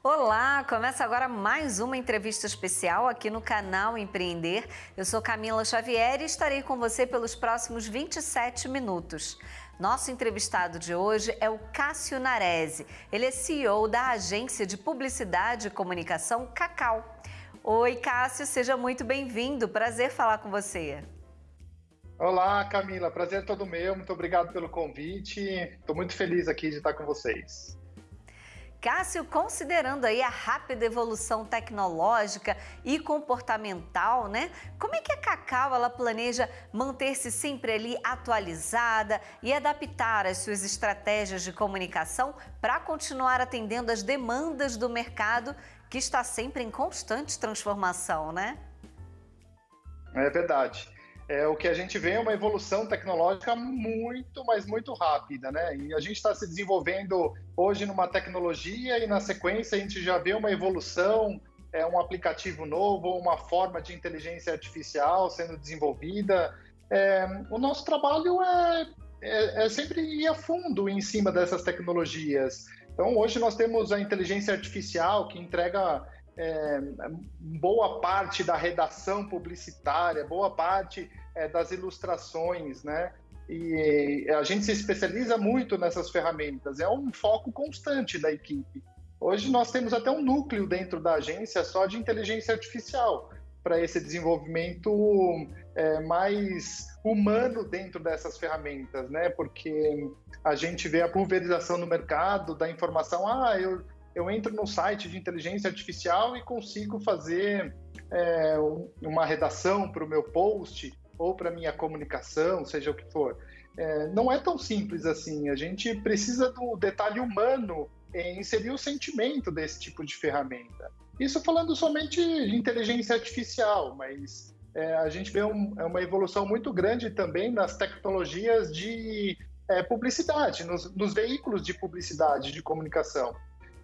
Olá, começa agora mais uma entrevista especial aqui no canal Empreender. Eu sou Camila Xavier e estarei com você pelos próximos 27 minutos. Nosso entrevistado de hoje é o Cássio Narese. Ele é CEO da agência de publicidade e comunicação Cacau. Oi, Cássio, seja muito bem-vindo. Prazer falar com você. Olá, Camila. Prazer todo meu. Muito obrigado pelo convite. Estou muito feliz aqui de estar com vocês. Cássio, considerando aí a rápida evolução tecnológica e comportamental, né? Como é que a Cacau ela planeja manter-se sempre ali atualizada e adaptar as suas estratégias de comunicação para continuar atendendo às demandas do mercado que está sempre em constante transformação, né? É verdade. O que a gente vê é uma evolução tecnológica muito, mas muito rápida, né? E a gente está se desenvolvendo hoje numa tecnologia e na sequência a gente já vê uma evolução, um aplicativo novo, uma forma de inteligência artificial sendo desenvolvida. O nosso trabalho é sempre ir a fundo em cima dessas tecnologias. Então hoje nós temos a inteligência artificial que entrega boa parte da redação publicitária, boa parte das ilustrações, né? E a gente se especializa muito nessas ferramentas, é um foco constante da equipe. Hoje nós temos até um núcleo dentro da agência só de inteligência artificial, para esse desenvolvimento mais humano dentro dessas ferramentas, né? Porque a gente vê a pulverização no mercado da informação, eu entro no site de inteligência artificial e consigo fazer uma redação para o meu post ou para a minha comunicação, seja o que for. Não é tão simples assim. A gente precisa do detalhe humano em inserir o sentimento desse tipo de ferramenta. Isso falando somente de inteligência artificial, mas a gente vê uma evolução muito grande também nas tecnologias de publicidade, nos veículos de publicidade, de comunicação.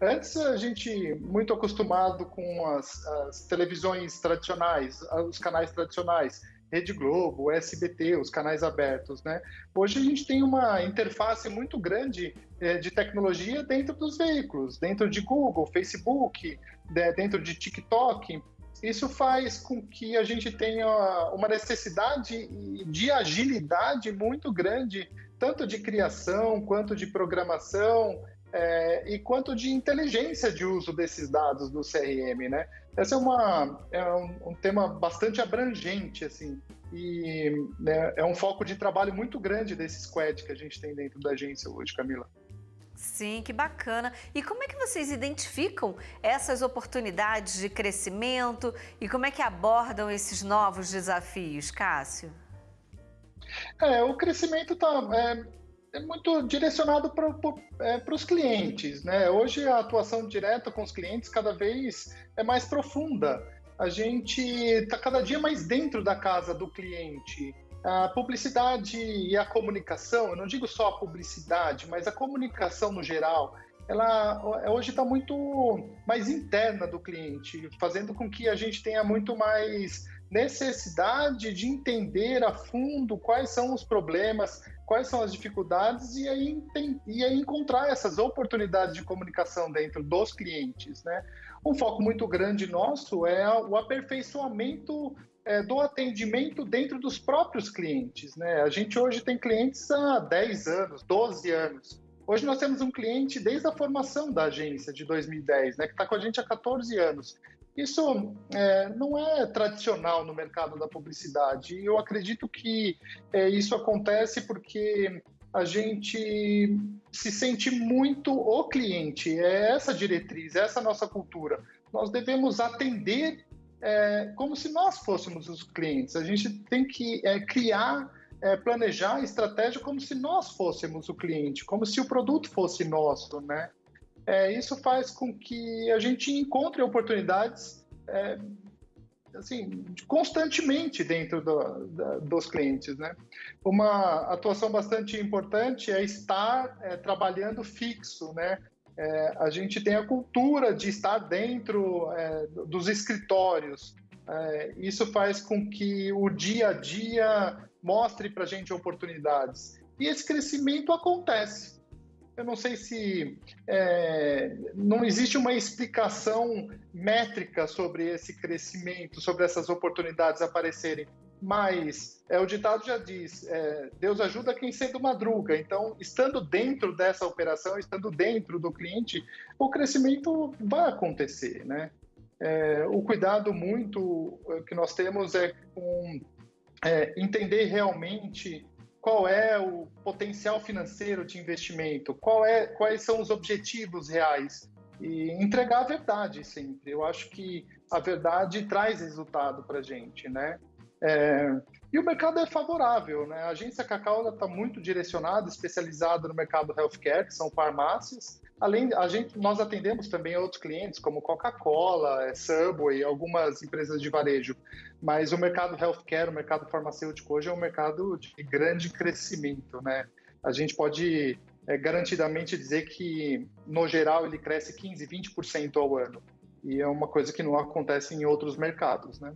Antes, a gente, muito acostumado com as televisões tradicionais, os canais tradicionais, Rede Globo, SBT, os canais abertos, né? Hoje a gente tem uma interface muito grande de tecnologia dentro dos veículos, dentro de Google, Facebook, dentro de TikTok. Isso faz com que a gente tenha uma necessidade de agilidade muito grande, tanto de criação quanto de programação, e quanto de inteligência de uso desses dados do CRM, né? Esse é um tema bastante abrangente, assim, e é um foco de trabalho muito grande desse squad que a gente tem dentro da agência hoje, Camila. Sim, que bacana. E como é que vocês identificam essas oportunidades de crescimento e como é que abordam esses novos desafios, Cássio? O crescimento é muito direcionado para os clientes, né? Hoje a atuação direta com os clientes cada vez é mais profunda. A gente está cada dia mais dentro da casa do cliente. A publicidade e a comunicação, eu não digo só a publicidade, mas a comunicação no geral, ela hoje está muito mais interna do cliente, fazendo com que a gente tenha muito mais necessidade de entender a fundo quais são os problemas, quais são as dificuldades e aí encontrar essas oportunidades de comunicação dentro dos clientes, né? Um foco muito grande nosso é o aperfeiçoamento do atendimento dentro dos próprios clientes, né? A gente hoje tem clientes há 10 anos, 12 anos. Hoje nós temos um cliente desde a formação da agência de 2010, né, que está com a gente há 14 anos. Isso não é tradicional no mercado da publicidade. E eu acredito que isso acontece porque a gente se sente muito o cliente. É essa diretriz, é essa nossa cultura. Nós devemos atender como se nós fôssemos os clientes. A gente tem que criar, planejar a estratégia como se nós fôssemos o cliente, como se o produto fosse nosso, né? Isso faz com que a gente encontre oportunidades assim, constantemente dentro dos clientes, né? Uma atuação bastante importante é estar trabalhando fixo, né? A gente tem a cultura de estar dentro dos escritórios. Isso faz com que o dia a dia mostre para a gente oportunidades. E esse crescimento acontece. eu não sei se não existe uma explicação métrica sobre esse crescimento, sobre essas oportunidades aparecerem, mas o ditado já diz, Deus ajuda quem cedo madruga. Então, estando dentro dessa operação, estando dentro do cliente, o crescimento vai acontecer, né? O cuidado muito que nós temos é com entender realmente qual é o potencial financeiro de investimento, quais são os objetivos reais e entregar a verdade sempre. Eu acho que a verdade traz resultado para a gente, né? E o mercado é favorável, né? A agência Cacau está muito direcionada, especializada no mercado healthcare, que são farmácias. Nós atendemos também outros clientes, como Coca-Cola, Subway, algumas empresas de varejo. Mas o mercado healthcare, o mercado farmacêutico hoje é um mercado de grande crescimento, né? A gente pode garantidamente dizer que, no geral, ele cresce 15%, 20% ao ano. E é uma coisa que não acontece em outros mercados, né?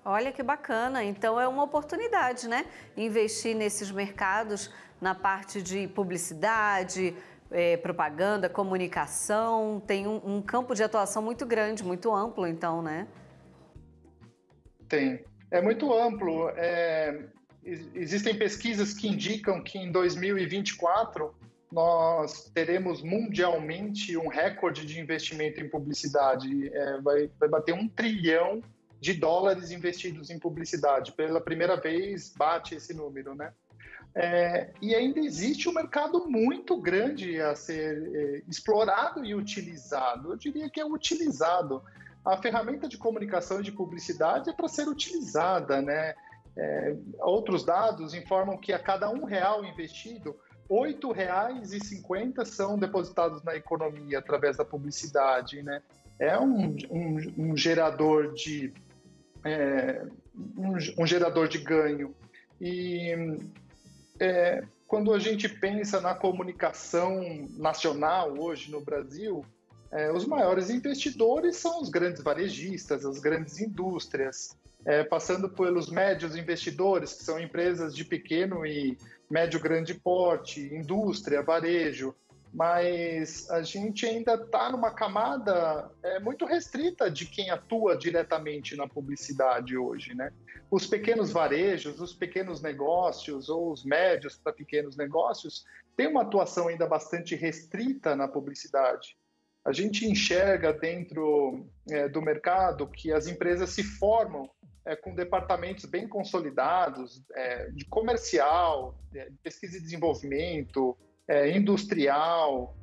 Olha que bacana, então é uma oportunidade, né? Investir nesses mercados na parte de publicidade, propaganda, comunicação, tem um campo de atuação muito grande, muito amplo, então, né? Tem. É muito amplo. Existem pesquisas que indicam que em 2024 nós teremos mundialmente um recorde de investimento em publicidade. Vai bater $1 trilhão investidos em publicidade. Pela primeira vez bate esse número, né? E ainda existe um mercado muito grande a ser explorado e utilizado. Eu diria que é utilizado. A ferramenta de comunicação e de publicidade é para ser utilizada, né? Outros dados informam que a cada R$1 investido, R$8,50 são depositados na economia através da publicidade, né? É um gerador de ganho. E quando a gente pensa na comunicação nacional hoje no Brasil, os maiores investidores são os grandes varejistas, as grandes indústrias, passando pelos médios investidores, que são empresas de pequeno e médio grande porte, indústria, varejo. Mas a gente ainda está numa camada muito restrita de quem atua diretamente na publicidade hoje, né? Os pequenos varejos, os pequenos negócios ou os médios para pequenos negócios têm uma atuação ainda bastante restrita na publicidade. A gente enxerga dentro do mercado que as empresas se formam com departamentos bem consolidados, de comercial, de pesquisa e desenvolvimento, industrial,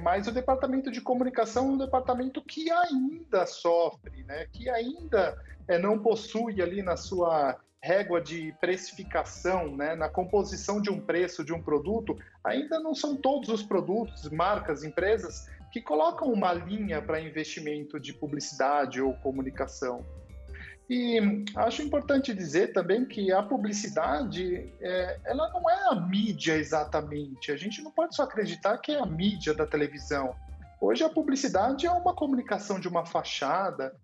mas o departamento de comunicação é um departamento que ainda sofre, né? Que ainda não possui ali na sua régua de precificação, né? Na composição de um preço de um produto, ainda não são todos os produtos, marcas, empresas que colocam uma linha para investimento de publicidade ou comunicação. E acho importante dizer também que a publicidade, ela não é a mídia exatamente. A gente não pode só acreditar que é a mídia da televisão. Hoje a publicidade é uma comunicação de uma fachada,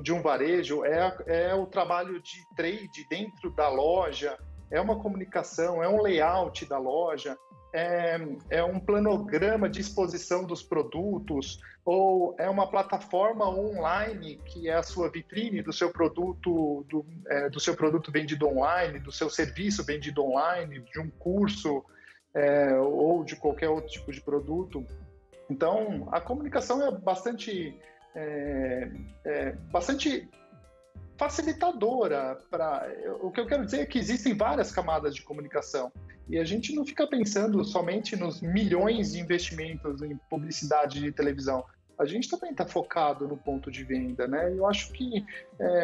de um varejo, é o trabalho de trade dentro da loja, é uma comunicação, é um layout da loja, é um planograma de exposição dos produtos, ou é uma plataforma online que é a sua vitrine do seu produto, do seu produto vendido online, do seu serviço vendido online, de um curso ou de qualquer outro tipo de produto. Então, a comunicação é bastante facilitadora. O que eu quero dizer é que existem várias camadas de comunicação e a gente não fica pensando somente nos milhões de investimentos em publicidade de televisão. A gente também está focado no ponto de venda, né? Eu acho que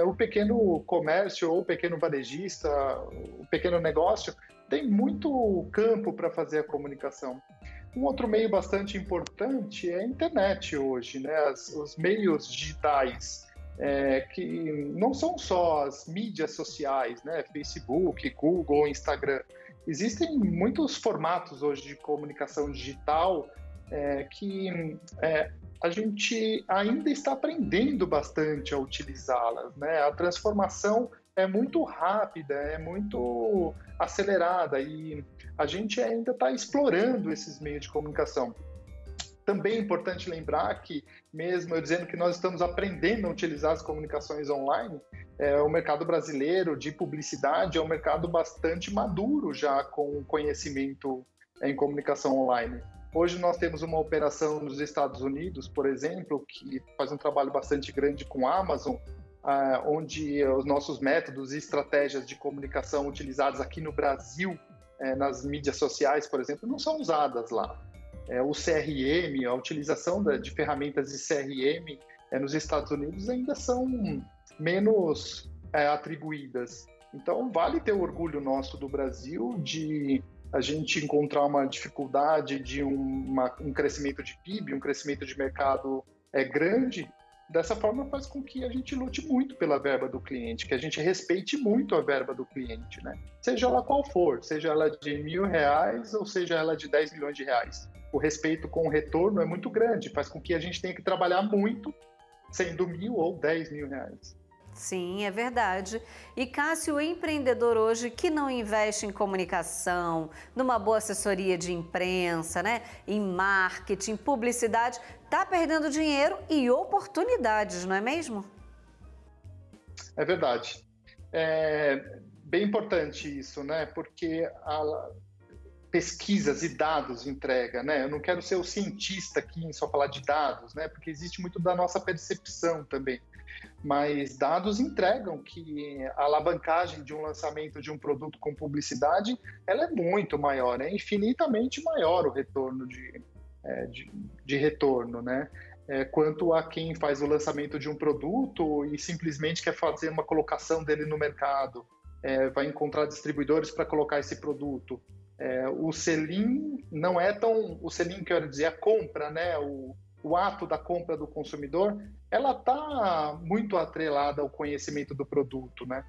o pequeno comércio ou o pequeno varejista, o pequeno negócio, tem muito campo para fazer a comunicação. Um outro meio bastante importante é a internet hoje, né? Os meios digitais, que não são só as mídias sociais, né? Facebook, Google, Instagram. Existem muitos formatos hoje de comunicação digital que a gente ainda está aprendendo bastante a utilizá-las, né? A transformação é muito rápida, é muito acelerada e a gente ainda está explorando esses meios de comunicação. Também é importante lembrar que, mesmo eu dizendo que nós estamos aprendendo a utilizar as comunicações online, o mercado brasileiro de publicidade é um mercado bastante maduro já com conhecimento em comunicação online. Hoje nós temos uma operação nos Estados Unidos, por exemplo, que faz um trabalho bastante grande com a Amazon, onde os nossos métodos e estratégias de comunicação utilizados aqui no Brasil, nas mídias sociais, por exemplo, não são usadas lá. O CRM, a utilização de ferramentas de CRM nos Estados Unidos ainda são menos atribuídas. Então, vale ter o orgulho nosso do Brasil de a gente encontrar uma dificuldade de um crescimento de PIB, um crescimento de mercado grande. Dessa forma, faz com que a gente lute muito pela verba do cliente, que a gente respeite muito a verba do cliente, né? Seja ela qual for, seja ela de R$1.000 ou seja ela de 10 milhões de reais. O respeito com o retorno é muito grande, faz com que a gente tenha que trabalhar muito, sendo R$1.000 ou R$10.000. Sim, é verdade. E Cássio, o empreendedor hoje que não investe em comunicação, numa boa assessoria de imprensa, né, em marketing, publicidade, está perdendo dinheiro e oportunidades, não é mesmo? É verdade. É bem importante isso, né? Porque pesquisas e dados entrega, né? Eu não quero ser o cientista aqui em só falar de dados, né? Porque existe muito da nossa percepção também. Mas dados entregam que a alavancagem de um lançamento de um produto com publicidade, ela é muito maior, é infinitamente maior o retorno de retorno, né? Quanto a quem faz o lançamento de um produto e simplesmente quer fazer uma colocação dele no mercado, vai encontrar distribuidores para colocar esse produto. O selim não é tão... O selim, quero dizer, a compra, né? O ato da compra do consumidor, ela está muito atrelada ao conhecimento do produto, né?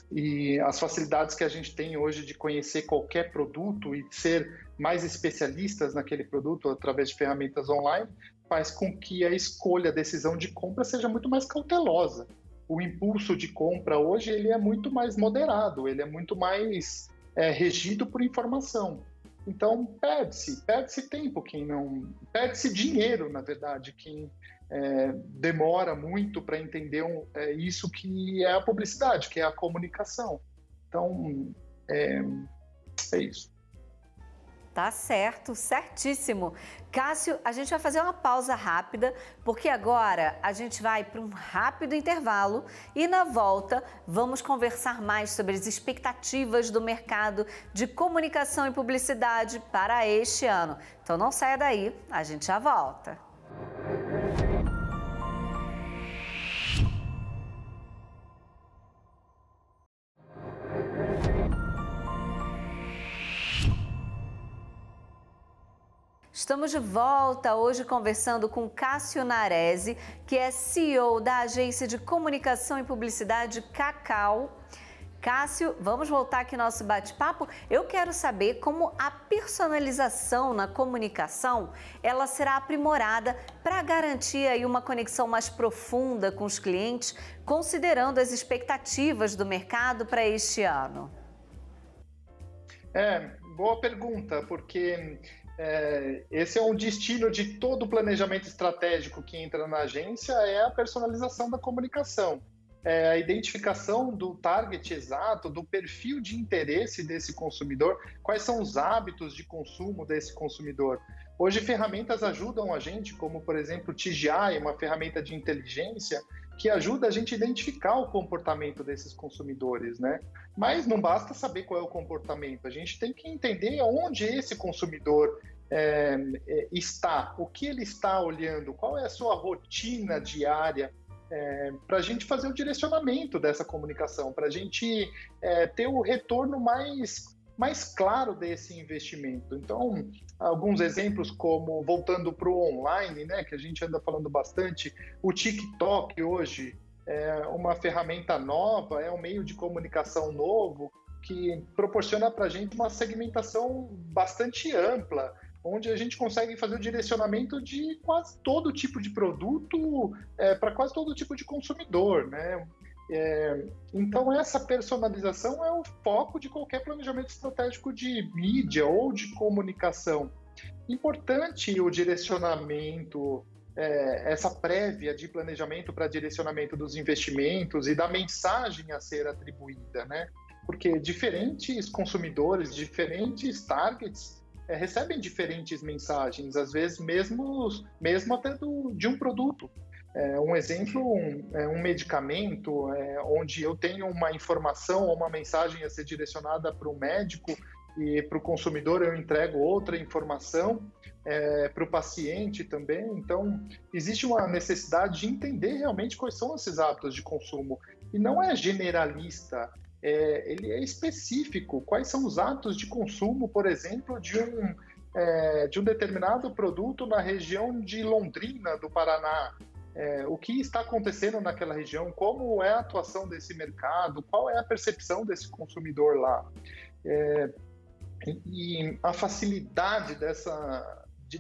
E as facilidades que a gente tem hoje de conhecer qualquer produto e ser mais especialistas naquele produto através de ferramentas online faz com que a escolha, a decisão de compra seja muito mais cautelosa. O impulso de compra hoje ele é muito mais moderado, ele é muito mais regido por informação. Então, perde-se tempo, perde-se dinheiro, na verdade, quem demora muito para entender isso que é a publicidade, que é a comunicação. Então, é isso. Tá certo, certíssimo. Cássio, a gente vai fazer uma pausa rápida, porque agora a gente vai para um rápido intervalo e na volta vamos conversar mais sobre as expectativas do mercado de comunicação e publicidade para este ano. Então não saia daí, a gente já volta. Estamos de volta hoje conversando com Cássio Narese, que é CEO da agência de comunicação e publicidade Cacau. Cássio, vamos voltar aqui ao nosso bate-papo. Eu quero saber como a personalização na comunicação ela será aprimorada para garantir aí uma conexão mais profunda com os clientes, considerando as expectativas do mercado para este ano. Boa pergunta, porque esse é um destino de todo o planejamento estratégico que entra na agência, é a personalização da comunicação. A identificação do target exato, do perfil de interesse desse consumidor, quais são os hábitos de consumo desse consumidor. Hoje, ferramentas ajudam a gente, como, por exemplo, o TGI, uma ferramenta de inteligência, que ajuda a gente a identificar o comportamento desses consumidores, né? Mas não basta saber qual é o comportamento, a gente tem que entender onde esse consumidor está, o que ele está olhando, qual é a sua rotina diária, para a gente fazer o direcionamento dessa comunicação, para a gente ter o retorno mais claro desse investimento. Então, alguns exemplos como, voltando para o online, né, que a gente anda falando bastante, o TikTok hoje é uma ferramenta nova, é um meio de comunicação novo que proporciona para a gente uma segmentação bastante ampla, onde a gente consegue fazer o direcionamento de quase todo tipo de produto para quase todo tipo de consumidor, né? Então, essa personalização é o foco de qualquer planejamento estratégico de mídia ou de comunicação. Importante o direcionamento, essa prévia de planejamento para direcionamento dos investimentos e da mensagem a ser atribuída, né? Porque diferentes consumidores, diferentes targets, recebem diferentes mensagens, às vezes mesmo até de um produto. Um exemplo, um medicamento, onde eu tenho uma informação ou uma mensagem a ser direcionada para o médico e para o consumidor eu entrego outra informação, para o paciente também. Então, existe uma necessidade de entender realmente quais são esses hábitos de consumo. E não é generalista, ele é específico. Quais são os hábitos de consumo, por exemplo, de um determinado produto na região de Londrina, do Paraná? O que está acontecendo naquela região, como é a atuação desse mercado, qual é a percepção desse consumidor lá. E a facilidade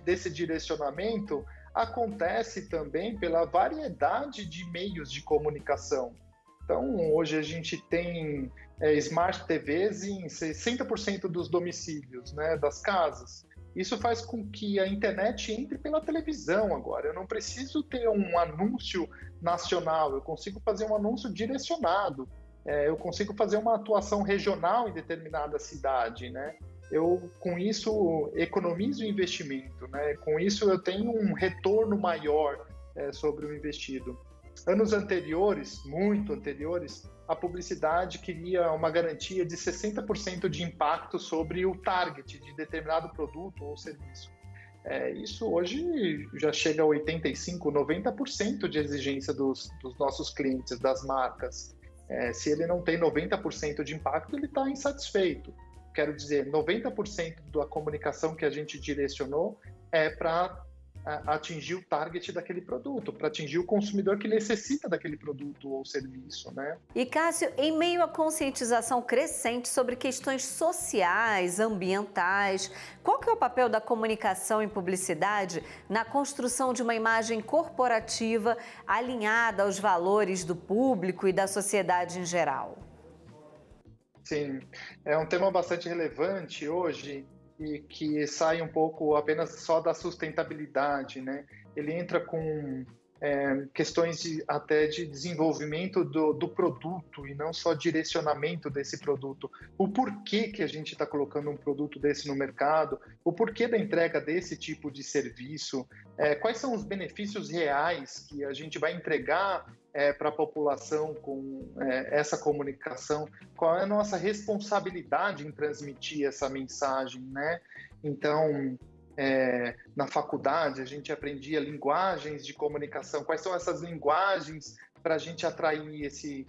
desse direcionamento acontece também pela variedade de meios de comunicação. Então, hoje a gente tem Smart TVs em 60% dos domicílios, né, das casas. Isso faz com que a internet entre pela televisão agora. Eu não preciso ter um anúncio nacional, eu consigo fazer um anúncio direcionado. Eu consigo fazer uma atuação regional em determinada cidade, né? Eu, com isso, economizo investimento, né? Com isso, eu tenho um retorno maior sobre o investido. Anos anteriores, muito anteriores, a publicidade queria uma garantia de 60% de impacto sobre o target de determinado produto ou serviço. Isso hoje já chega a 85%, 90% de exigência dos nossos clientes, das marcas. Se ele não tem 90% de impacto, ele está insatisfeito. Quero dizer, 90% da comunicação que a gente direcionou é para atingir o target daquele produto, para atingir o consumidor que necessita daquele produto ou serviço, né? E Cássio, em meio à conscientização crescente sobre questões sociais, ambientais, qual que é o papel da comunicação e publicidade na construção de uma imagem corporativa alinhada aos valores do público e da sociedade em geral? Sim, é um tema bastante relevante hoje, e que sai um pouco apenas só da sustentabilidade, né? Ele entra com questões até de desenvolvimento do produto e não só direcionamento desse produto. O porquê que a gente está colocando um produto desse no mercado, o porquê da entrega desse tipo de serviço, quais são os benefícios reais que a gente vai entregar para a população com essa comunicação, qual é a nossa responsabilidade em transmitir essa mensagem, né? Então, na faculdade, a gente aprendia linguagens de comunicação, quais são essas linguagens para a gente atrair esse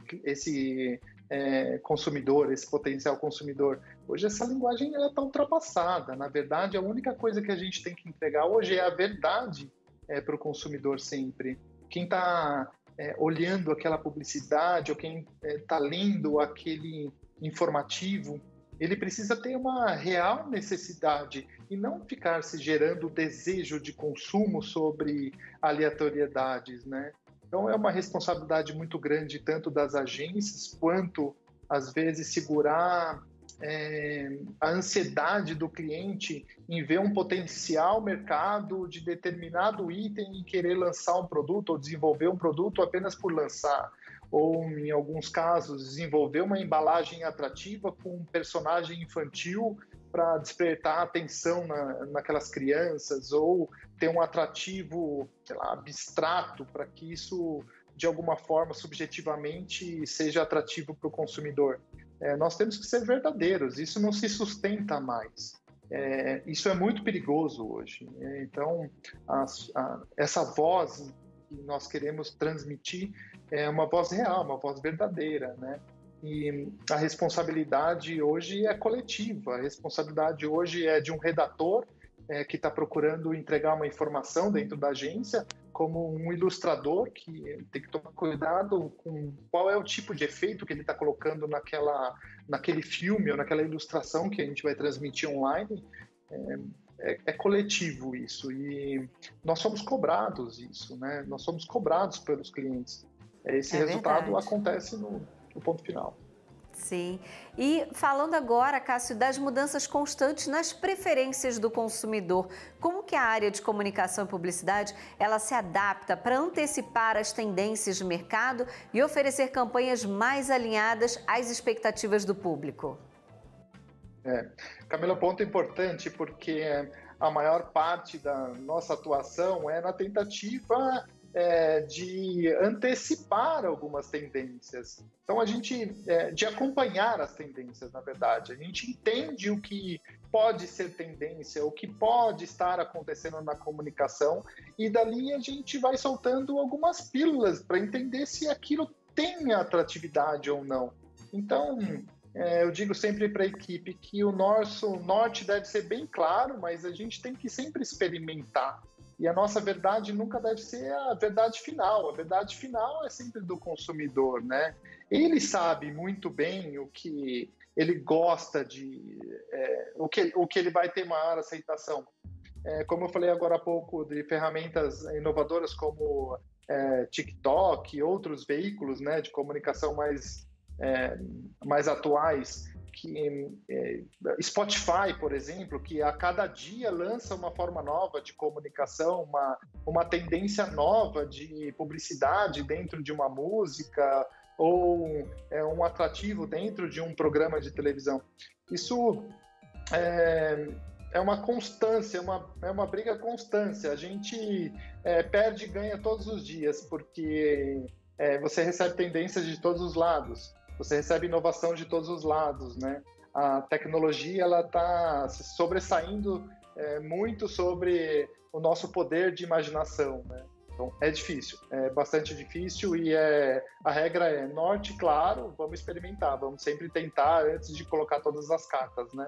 consumidor, esse potencial consumidor. Hoje essa linguagem está ultrapassada. Na verdade, a única coisa que a gente tem que entregar hoje é a verdade para o consumidor sempre. Quem está olhando aquela publicidade ou quem está lendo aquele informativo, ele precisa ter uma real necessidade e não ficar se gerando desejo de consumo sobre aleatoriedades, né? Então é uma responsabilidade muito grande tanto das agências quanto, às vezes, segurar a ansiedade do cliente em ver um potencial mercado de determinado item e querer lançar um produto ou desenvolver um produto apenas por lançar. Ou, em alguns casos, desenvolver uma embalagem atrativa com um personagem infantil para despertar atenção naquelas crianças, ou ter um atrativo, sei lá, abstrato para que isso, de alguma forma, subjetivamente, seja atrativo para o consumidor. Nós temos que ser verdadeiros, isso não se sustenta mais. Isso é muito perigoso hoje. Então, essa voz que nós queremos transmitir é uma voz real, uma voz verdadeira, né? E a responsabilidade hoje é coletiva, a responsabilidade hoje é de um redator que está procurando entregar uma informação dentro da agência, como um ilustrador que tem que tomar cuidado com qual é o tipo de efeito que ele está colocando naquele filme ou naquela ilustração que a gente vai transmitir online. É coletivo isso, e nós somos cobrados isso, né? Nós somos cobrados pelos clientes. esse resultado acontece no ponto final. Sim. E falando agora, Cássio, das mudanças constantes nas preferências do consumidor, como que a área de comunicação e publicidade ela se adapta para antecipar as tendências de mercado e oferecer campanhas mais alinhadas às expectativas do público? Camila, ponto importante, porque a maior parte da nossa atuação é na tentativa de antecipar algumas tendências. Então, de acompanhar as tendências, na verdade. A gente entende o que pode ser tendência, o que pode estar acontecendo na comunicação, e dali a gente vai soltando algumas pílulas para entender se aquilo tem atratividade ou não. Então, eu digo sempre para a equipe que o nosso norte deve ser bem claro, mas a gente tem que sempre experimentar. E a nossa verdade nunca deve ser a verdade final. A verdade final é sempre do consumidor, né? Ele sabe muito bem o que ele gosta o que ele vai ter maior aceitação. Como eu falei agora há pouco de ferramentas inovadoras como TikTok e outros veículos, né, de comunicação mais atuais, Spotify, por exemplo, que a cada dia lança uma forma nova de comunicação, uma tendência nova de publicidade dentro de uma música ou um atrativo dentro de um programa de televisão. Isso é uma constância, é uma briga constante. A gente perde e ganha todos os dias, porque você recebe tendências de todos os lados. Você recebe inovação de todos os lados, né? A tecnologia ela está se sobressaindo muito sobre o nosso poder de imaginação, né? Então é difícil, é bastante difícil e a regra é norte, claro, vamos experimentar, vamos sempre tentar antes de colocar todas as cartas, né?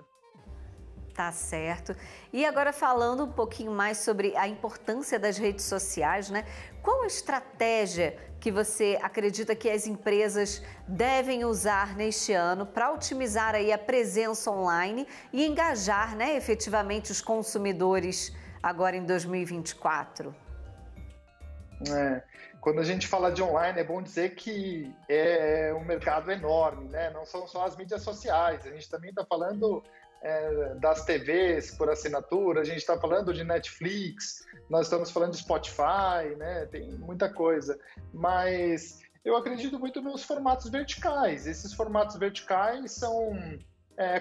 Tá certo. E agora falando um pouquinho mais sobre a importância das redes sociais, né? Qual a estratégia que você acredita que as empresas devem usar neste ano para otimizar aí a presença online e engajar, né, efetivamente os consumidores agora em 2024? Quando a gente fala de online, é bom dizer que é um mercado enorme, né? Não são só as mídias sociais, a gente também está falando das TVs por assinatura, a gente está falando de Netflix, nós estamos falando de Spotify, né? Tem muita coisa, mas eu acredito muito nos formatos verticais. Esses formatos verticais são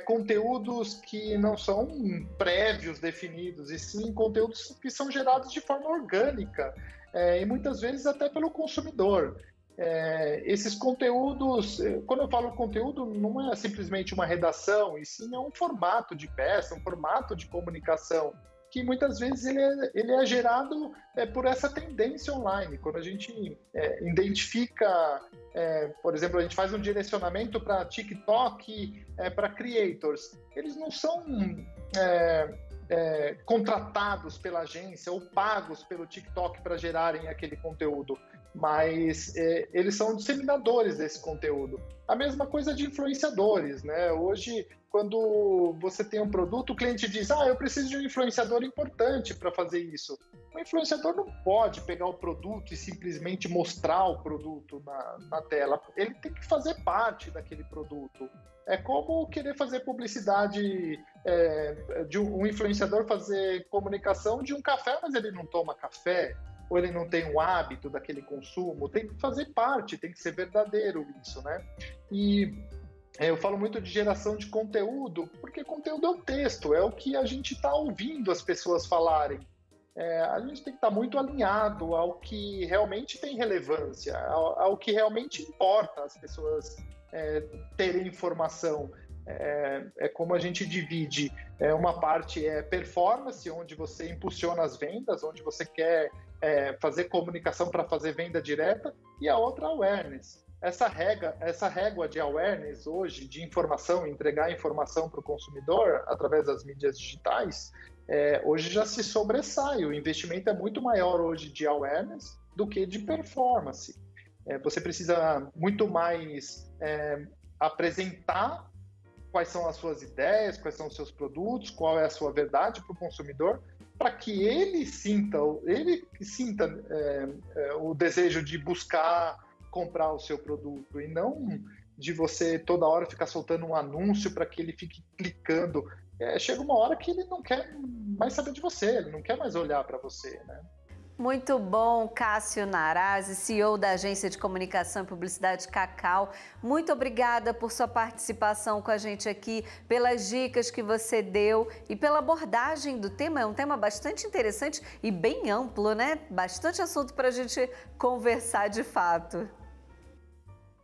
conteúdos que não são prévios definidos, e sim conteúdos que são gerados de forma orgânica, e muitas vezes até pelo consumidor. Esses conteúdos, quando eu falo conteúdo, não é simplesmente uma redação, e sim é um formato de peça, um formato de comunicação, que muitas vezes ele é gerado por essa tendência online. Quando a gente identifica, por exemplo, a gente faz um direcionamento para TikTok, para creators, eles não são contratados pela agência ou pagos pelo TikTok para gerarem aquele conteúdo, mas eles são disseminadores desse conteúdo. A mesma coisa de influenciadores, né? Hoje, quando você tem um produto, o cliente diz: eu preciso de um influenciador importante para fazer isso. O influenciador não pode pegar o produto e simplesmente mostrar o produto na tela. Ele tem que fazer parte daquele produto. É como querer fazer publicidade de um influenciador fazer comunicação de um café, mas ele não toma café, ou ele não tem o hábito daquele consumo. Tem que fazer parte, tem que ser verdadeiro isso, né? E eu falo muito de geração de conteúdo, porque conteúdo é o texto, é o que a gente está ouvindo as pessoas falarem. A gente tem que estar muito alinhado ao que realmente tem relevância, ao que realmente importa as pessoas terem informação. Como a gente divide. Uma parte é performance, onde você impulsiona as vendas, onde você quer fazer comunicação para fazer venda direta, e a outra awareness. Essa régua de awareness hoje, de informação, entregar informação para o consumidor através das mídias digitais, hoje já se sobressai. O investimento é muito maior hoje de awareness do que de performance. Você precisa muito mais apresentar quais são as suas ideias, quais são os seus produtos, qual é a sua verdade para o consumidor, para que ele sinta o desejo de buscar comprar o seu produto e não de você toda hora ficar soltando um anúncio para que ele fique clicando. Chega uma hora que ele não quer mais saber de você, ele não quer mais olhar para você, né? Muito bom, Cássio Narazzi, CEO da agência de comunicação e publicidade Cacau. Muito obrigada por sua participação com a gente aqui, pelas dicas que você deu e pela abordagem do tema. É um tema bastante interessante e bem amplo, né? Bastante assunto para a gente conversar de fato.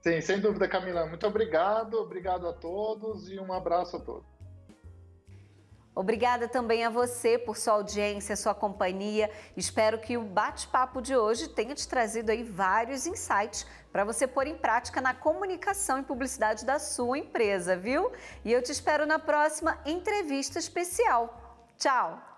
Sim, sem dúvida, Camila. Muito obrigado a todos e um abraço a todos. Obrigada também a você por sua audiência, sua companhia. Espero que o bate-papo de hoje tenha te trazido aí vários insights para você pôr em prática na comunicação e publicidade da sua empresa, viu? E eu te espero na próxima entrevista especial. Tchau!